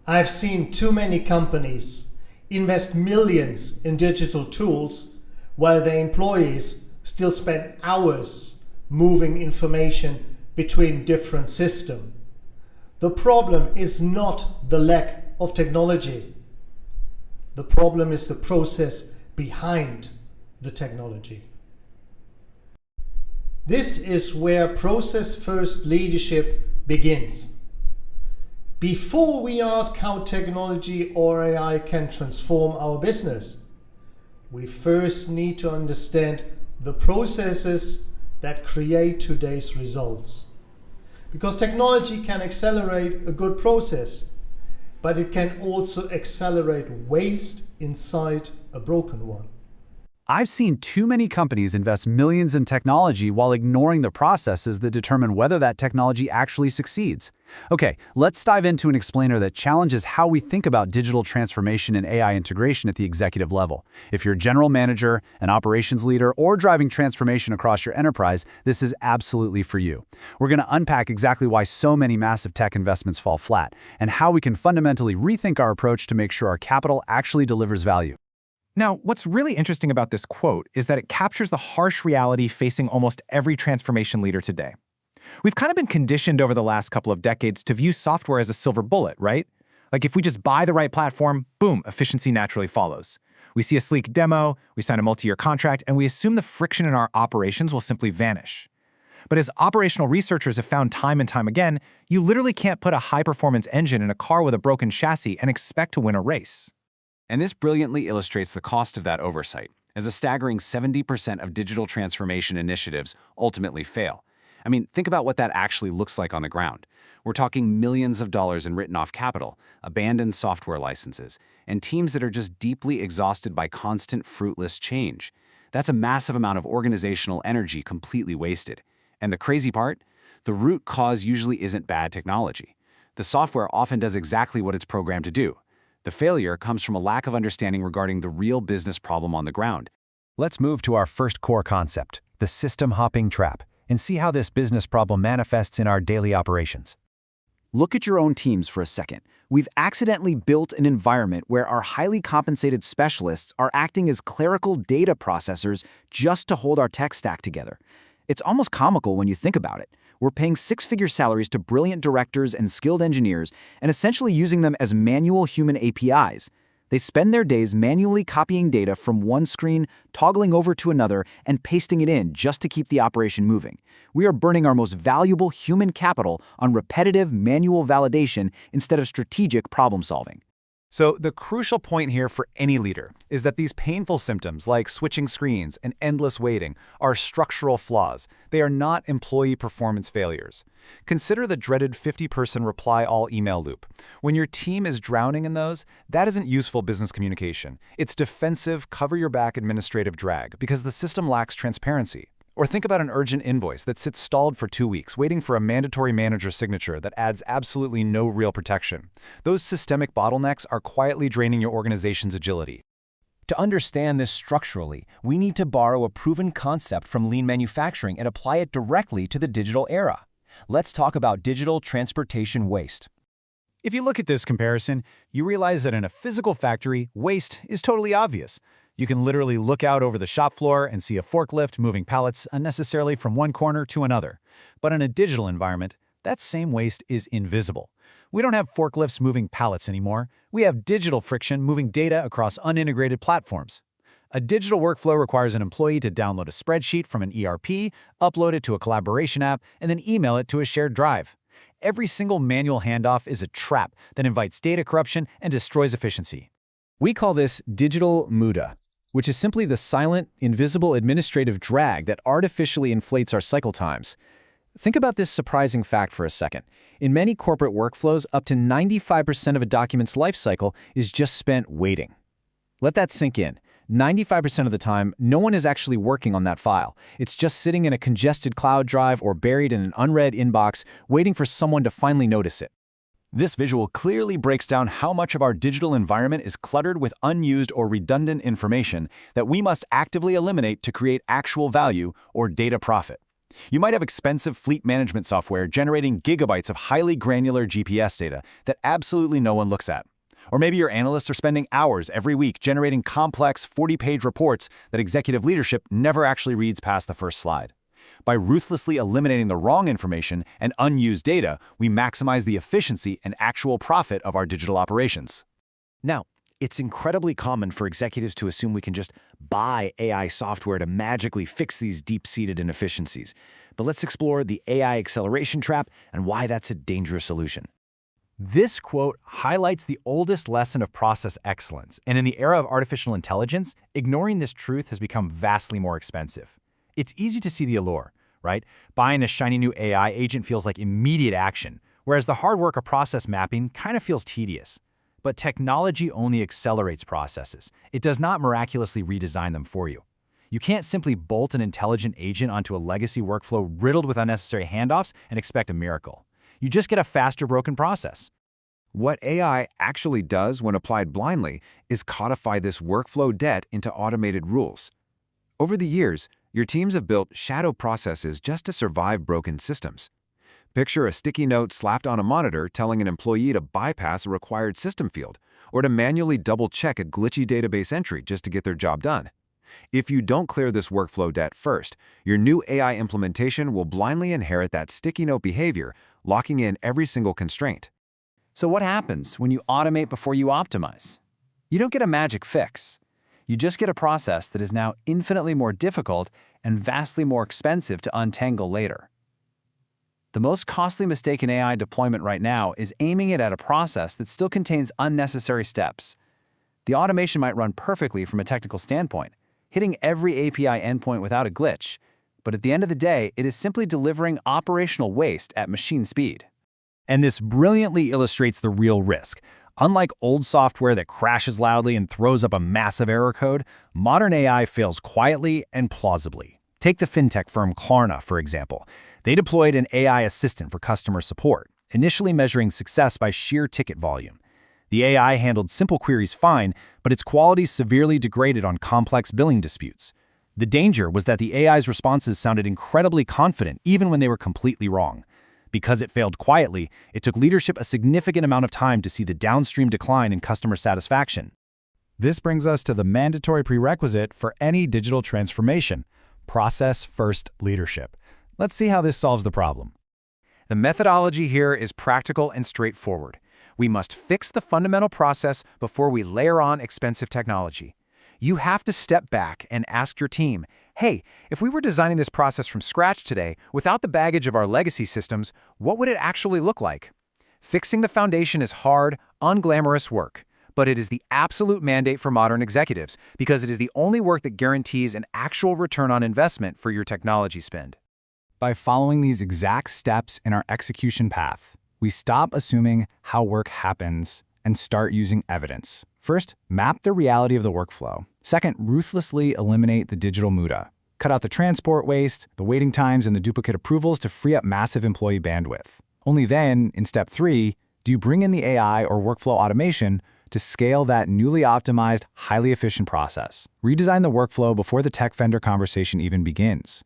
I've seen too many companies invest millions in digital tools while their employees still spend hours moving information between different systems. The problem is not the lack of technology. The problem is the process behind the technology. This is where process-first leadership begins. Before we ask how technology or AI can transform our business, we first need to understand the processes that create today's results. Because technology can accelerate a good process, but it can also accelerate waste inside a broken one. I've seen too many companies invest millions in technology while ignoring the processes that determine whether that technology actually succeeds. Okay, let's dive into an explainer that challenges how we think about digital transformation and AI integration at the executive level. If you're a general manager, an operations leader, or driving transformation across your enterprise, this is absolutely for you. We're going to unpack exactly why so many massive tech investments fall flat, and how we can fundamentally rethink our approach to make sure our capital actually delivers value. Now, what's really interesting about this quote is that it captures the harsh reality facing almost every transformation leader today. We've kind of been conditioned over the last couple of decades to view software as a silver bullet, right? Like if we just buy the right platform, boom, efficiency naturally follows. We see a sleek demo, we sign a multi-year contract, and we assume the friction in our operations will simply vanish. But as operational researchers have found time and time again, you literally can't put a high-performance engine in a car with a broken chassis and expect to win a race. And this brilliantly illustrates the cost of that oversight, as a staggering 70% of digital transformation initiatives ultimately fail. I mean, think about what that actually looks like on the ground. We're talking millions of dollars in written-off capital, abandoned software licenses, and teams that are just deeply exhausted by constant fruitless change. That's a massive amount of organizational energy completely wasted. And the crazy part? The root cause usually isn't bad technology. The software often does exactly what it's programmed to do. The failure comes from a lack of understanding regarding the real business problem on the ground. Let's move to our first core concept, the system hopping trap, and see how this business problem manifests in our daily operations. Look at your own teams for a second. We've accidentally built an environment where our highly compensated specialists are acting as clerical data processors just to hold our tech stack together. It's almost comical when you think about it. We're paying six-figure salaries to brilliant directors and skilled engineers and essentially using them as manual human APIs. They spend their days manually copying data from one screen, toggling over to another, and pasting it in just to keep the operation moving. We are burning our most valuable human capital on repetitive manual validation instead of strategic problem solving. So the crucial point here for any leader is that these painful symptoms like switching screens and endless waiting are structural flaws. They are not employee performance failures. Consider the dreaded 50-person reply-all email loop. When your team is drowning in those, that isn't useful business communication. It's defensive, cover-your-back administrative drag because the system lacks transparency. Or think about an urgent invoice that sits stalled for 2 weeks, waiting for a mandatory manager signature that adds absolutely no real protection. Those systemic bottlenecks are quietly draining your organization's agility. To understand this structurally, we need to borrow a proven concept from lean manufacturing and apply it directly to the digital era. Let's talk about digital transportation waste. If you look at this comparison, you realize that in a physical factory, waste is totally obvious. You can literally look out over the shop floor and see a forklift moving pallets unnecessarily from one corner to another. But in a digital environment, that same waste is invisible. We don't have forklifts moving pallets anymore. We have digital friction moving data across unintegrated platforms. A digital workflow requires an employee to download a spreadsheet from an ERP, upload it to a collaboration app, and then email it to a shared drive. Every single manual handoff is a trap that invites data corruption and destroys efficiency. We call this digital muda, which is simply the silent, invisible administrative drag that artificially inflates our cycle times. Think about this surprising fact for a second. In many corporate workflows, up to 95% of a document's lifecycle is just spent waiting. Let that sink in. 95% of the time, no one is actually working on that file. It's just sitting in a congested cloud drive or buried in an unread inbox, waiting for someone to finally notice it. This visual clearly breaks down how much of our digital environment is cluttered with unused or redundant information that we must actively eliminate to create actual value or data profit. You might have expensive fleet management software generating gigabytes of highly granular GPS data that absolutely no one looks at. Or maybe your analysts are spending hours every week generating complex 40-page reports that executive leadership never actually reads past the first slide. By ruthlessly eliminating the wrong information and unused data, we maximize the efficiency and actual profit of our digital operations. Now, it's incredibly common for executives to assume we can just buy AI software to magically fix these deep-seated inefficiencies. But let's explore the AI acceleration trap and why that's a dangerous solution. This quote highlights the oldest lesson of process excellence, and in the era of artificial intelligence, ignoring this truth has become vastly more expensive. It's easy to see the allure, right? Buying a shiny new AI agent feels like immediate action, whereas the hard work of process mapping kind of feels tedious. But technology only accelerates processes. It does not miraculously redesign them for you. You can't simply bolt an intelligent agent onto a legacy workflow riddled with unnecessary handoffs and expect a miracle. You just get a faster broken process. What AI actually does when applied blindly is codify this workflow debt into automated rules. Over the years, your teams have built shadow processes just to survive broken systems. Picture a sticky note slapped on a monitor telling an employee to bypass a required system field or to manually double-check a glitchy database entry just to get their job done. If you don't clear this workflow debt first, your new AI implementation will blindly inherit that sticky note behavior, locking in every single constraint. So what happens when you automate before you optimize? You don't get a magic fix. You just get a process that is now infinitely more difficult and vastly more expensive to untangle later. The most costly mistake in AI deployment right now is aiming it at a process that still contains unnecessary steps. The automation might run perfectly from a technical standpoint, hitting every API endpoint without a glitch, but at the end of the day, it is simply delivering operational waste at machine speed. And this brilliantly illustrates the real risk. Unlike old software that crashes loudly and throws up a massive error code, modern AI fails quietly and plausibly. Take the fintech firm Klarna, for example. They deployed an AI assistant for customer support, initially measuring success by sheer ticket volume. The AI handled simple queries fine, but its quality severely degraded on complex billing disputes. The danger was that the AI's responses sounded incredibly confident even when they were completely wrong. Because it failed quietly, it took leadership a significant amount of time to see the downstream decline in customer satisfaction. This brings us to the mandatory prerequisite for any digital transformation: process-first leadership. Let's see how this solves the problem. The methodology here is practical and straightforward. We must fix the fundamental process before we layer on expensive technology. You have to step back and ask your team, hey, if we were designing this process from scratch today, without the baggage of our legacy systems, what would it actually look like? Fixing the foundation is hard, unglamorous work, but it is the absolute mandate for modern executives because it is the only work that guarantees an actual return on investment for your technology spend. By following these exact steps in our execution path, we stop assuming how work happens and start using evidence. First, map the reality of the workflow. Second, ruthlessly eliminate the digital muda. Cut out the transport waste, the waiting times, and the duplicate approvals to free up massive employee bandwidth. Only then, in step 3, do you bring in the AI or workflow automation to scale that newly optimized, highly efficient process. Redesign the workflow before the tech vendor conversation even begins.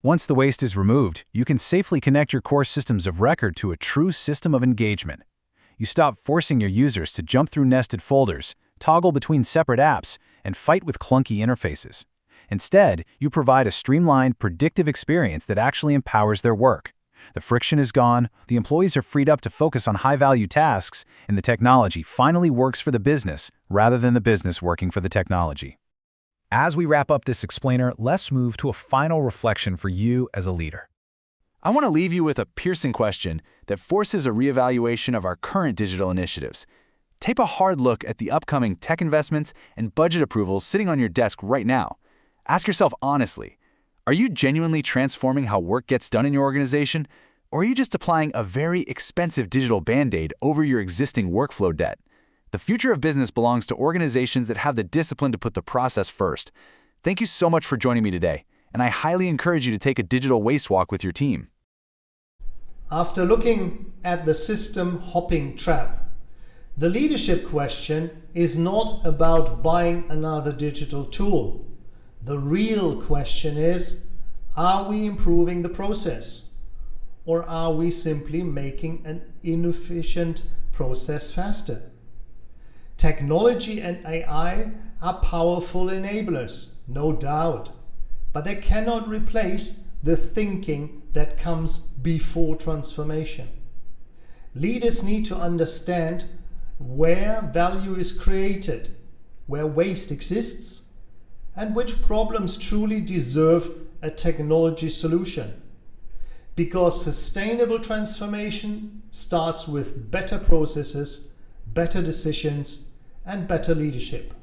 Once the waste is removed, you can safely connect your core systems of record to a true system of engagement. You stop forcing your users to jump through nested folders, toggle between separate apps, and fight with clunky interfaces. Instead, you provide a streamlined, predictive experience that actually empowers their work. The friction is gone, the employees are freed up to focus on high-value tasks, and the technology finally works for the business rather than the business working for the technology. As we wrap up this explainer, let's move to a final reflection for you as a leader. I want to leave you with a piercing question that forces a reevaluation of our current digital initiatives. Take a hard look at the upcoming tech investments and budget approvals sitting on your desk right now. Ask yourself honestly, are you genuinely transforming how work gets done in your organization, or are you just applying a very expensive digital band-aid over your existing workflow debt? The future of business belongs to organizations that have the discipline to put the process first. Thank you so much for joining me today, and I highly encourage you to take a digital waste walk with your team. After looking at the system hopping trap, the leadership question is not about buying another digital tool. The real question is, Are we improving the process? Or are we simply making an inefficient process faster? Technology and AI are powerful enablers, no doubt, but they cannot replace the thinking that comes before transformation. Leaders need to understand where value is created, where waste exists, and which problems truly deserve a technology solution. Because sustainable transformation starts with better processes, better decisions, and better leadership.